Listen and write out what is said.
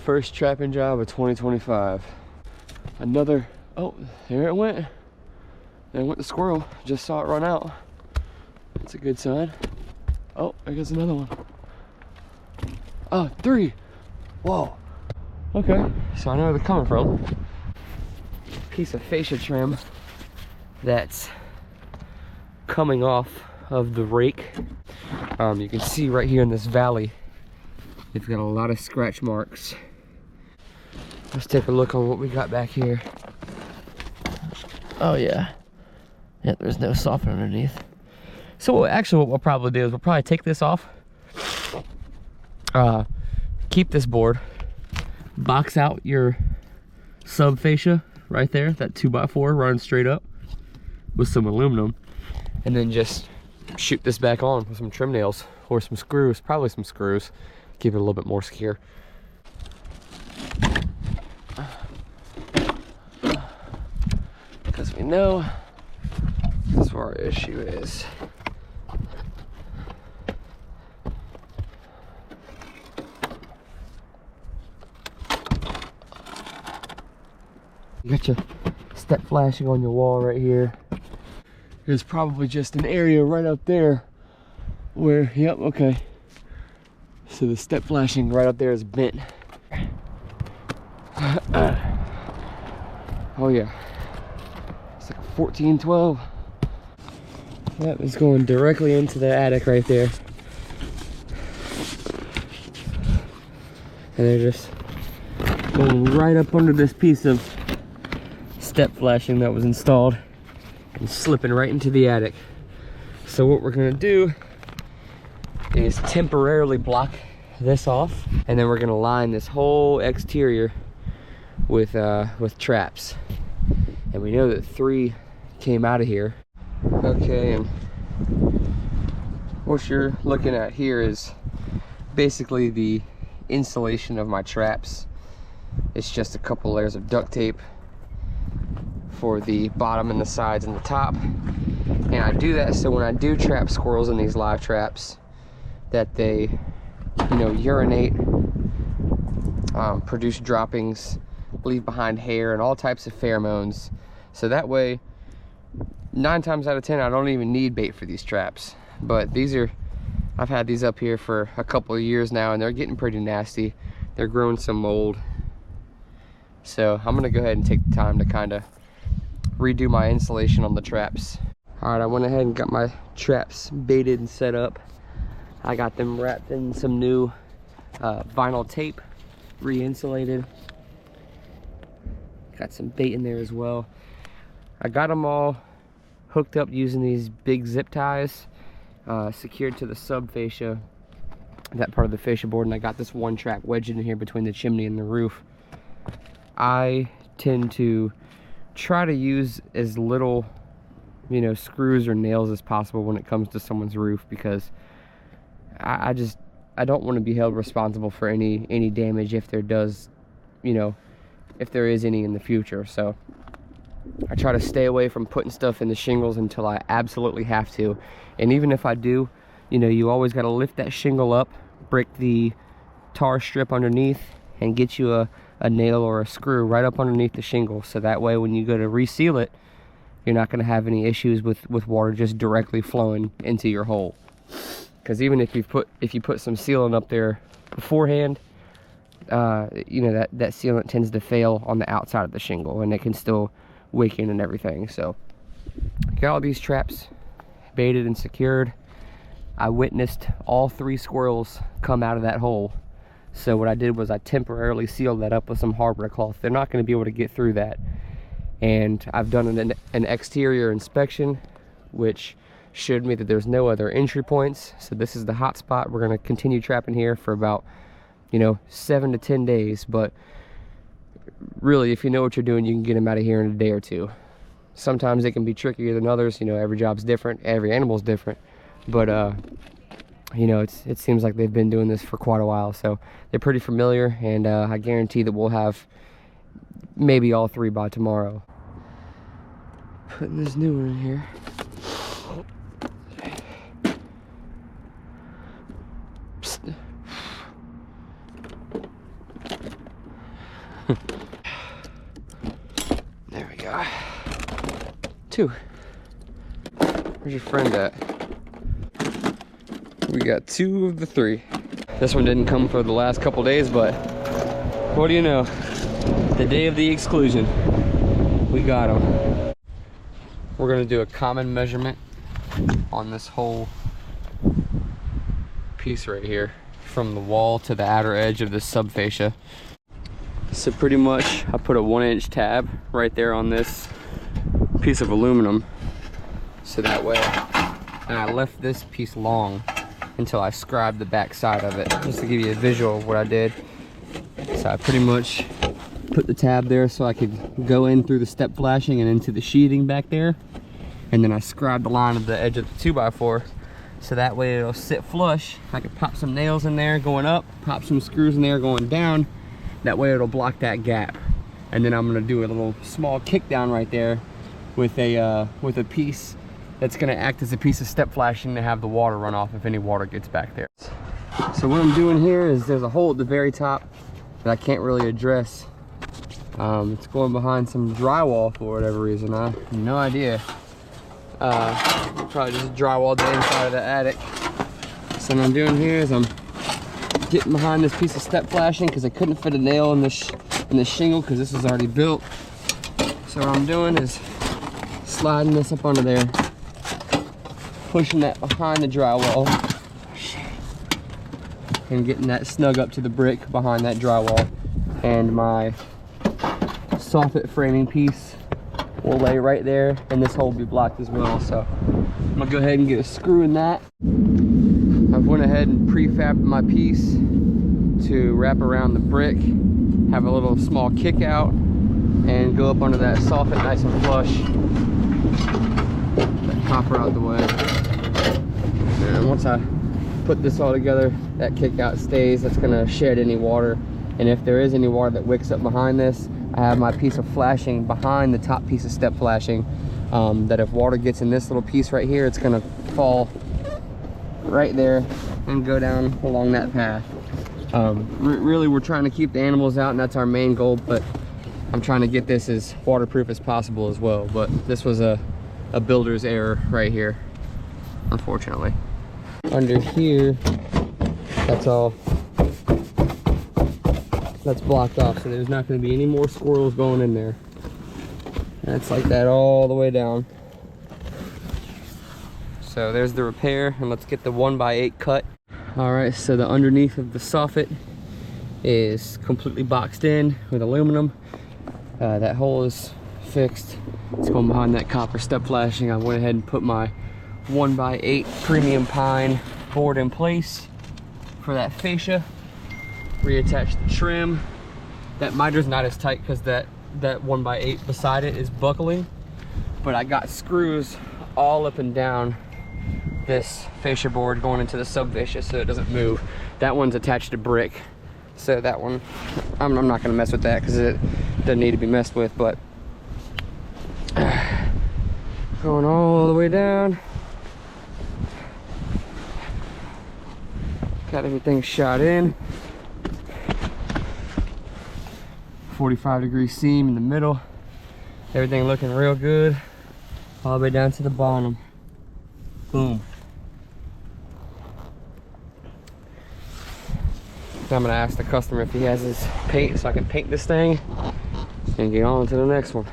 First trapping job of 2025. Another, oh, there it went. There went the squirrel. Just saw it run out. That's a good sign. Oh, there goes another one. Oh, 3. Whoa. Okay, so I know where they're coming from. Piece of fascia trim that's coming off of the rake. You can see right here in this valley, they've got a lot of scratch marks. Let's take a look on what we got back here. Oh yeah. Yeah, there's no soffit underneath. So actually what we'll probably do is we'll probably take this off. Keep this board. Box out your sub fascia right there, that 2x4 running straight up with some aluminum. And then just shoot this back on with some trim nails or some screws, probably some screws. Keep it a little bit more secure. Because we know that's where our issue is. You got your step flashing on your wall right here. There's probably just an area right up there where, yep, okay. So the step flashing right up there is bent. Oh yeah. It's like a 14-12. That is going directly into the attic right there. And they're just going right up under this piece of step flashing that was installed and slipping right into the attic. So what we're gonna do is temporarily block this off, and then we're gonna line this whole exterior with traps. And we know that 3 came out of here. Okay, and what you're looking at here is basically the insulation of my traps. It's just a couple layers of duct tape for the bottom and the sides and the top. And I do that so when I do trap squirrels in these live traps, that they, you know, urinate, produce droppings, leave behind hair and all types of pheromones. So that way, 9 times out of 10, I don't even need bait for these traps. But these are, I've had these up here for a couple of years now, and they're getting pretty nasty. They're growing some mold. So I'm gonna go ahead and take the time to kind of redo my insulation on the traps. All right, I went ahead and got my traps baited and set up. I got them wrapped in some new vinyl tape, re-insulated. Got some bait in there as well. I got them all hooked up using these big zip ties, secured to the sub fascia, that part of the fascia board, and I got this one trap wedged in here between the chimney and the roof. I tend to try to use as little, you know, screws or nails as possible when it comes to someone's roof, because I don't want to be held responsible for any damage if there does, you know, if there is any in the future. So I try to stay away from putting stuff in the shingles until I absolutely have to. And even if I do, you know, you always got to lift that shingle up, break the tar strip underneath, and get you a nail or a screw right up underneath the shingle. So that way when you go to reseal it, you're not going to have any issues with water just directly flowing into your hole. Because even if you put some sealant up there beforehand, you know, that sealant tends to fail on the outside of the shingle, and it can still wick in and everything. So got all these traps baited and secured. I witnessed all 3 squirrels come out of that hole. So what I did was I temporarily sealed that up with some hardware cloth. They're not going to be able to get through that. And I've done an exterior inspection, which showed me that there's no other entry points. So this is the hot spot. We're going to continue trapping here for about, you know, 7 to 10 days. But really, if you know what you're doing, you can get them out of here in a day or 2. Sometimes it can be trickier than others. You know, every job's different, every animal's different. But you know, it seems like they've been doing this for quite a while, so they're pretty familiar, and I guarantee that we'll have maybe all 3 by tomorrow. Putting this new one in here. God. 2. Where's your friend at? We got 2 of the 3. This one didn't come for the last couple days, but what do you know? The day of the exclusion, we got them. We're gonna do a common measurement on this whole piece right here, from the wall to the outer edge of the subfascia. So pretty much, I put a 1-inch tab right there on this piece of aluminum, so that way, and I left this piece long until I scribed the back side of it, just to give you a visual of what I did. So I pretty much put the tab there so I could go in through the step flashing and into the sheathing back there, and then I scribed the line of the edge of the 2x4, so that way it'll sit flush. I could pop some nails in there going up, pop some screws in there going down, that way it'll block that gap. And then I'm gonna do a little small kick down right there with a piece that's gonna act as a piece of step flashing to have the water run off if any water gets back there. So what I'm doing here is there's a hole at the very top that I can't really address. It's going behind some drywall for whatever reason. I have no idea. Probably just drywall the inside of the attic. So what I'm doing here is I'm getting behind this piece of step flashing because I couldn't fit a nail in the shingle because this is already built. So what I'm doing is sliding this up under there, pushing that behind the drywall, and getting that snug up to the brick behind that drywall. And my soffit framing piece will lay right there, and this hole will be blocked as well. So I'm gonna go ahead and get a screw in that. I've went ahead and prefabbed my piece to wrap around the brick, have a little small kick out, and go up under that soffit nice and flush. That copper out the way. And once I put this all together, that kick out stays. That's gonna shed any water. And if there is any water that wicks up behind this, I have my piece of flashing behind the top piece of step flashing, that if water gets in this little piece right here, it's gonna fall right there and go down along that path. Really, we're trying to keep the animals out, and that's our main goal, but I'm trying to get this as waterproof as possible as well. But this was a builder's error right here, unfortunately. Under here, that's blocked off, so there's not going to be any more squirrels going in there. And it's like that all the way down. So there's the repair, and let's get the 1x8 cut. All right, so the underneath of the soffit is completely boxed in with aluminum. That hole is fixed. It's going behind that copper step flashing. I went ahead and put my 1x8 premium pine board in place for that fascia. Reattach the trim. That miter's not as tight because that 1x8 beside it is buckling, but I got screws all up and down this fascia board going into the sub fascia so it doesn't move. That one's attached to brick, so that one I'm not going to mess with that because it doesn't need to be messed with. But going all the way down, got everything shot in. 45-degree seam in the middle, everything looking real good all the way down to the bottom. Boom. Now I'm gonna ask the customer if he has his paint so I can paint this thing and get on to the next one.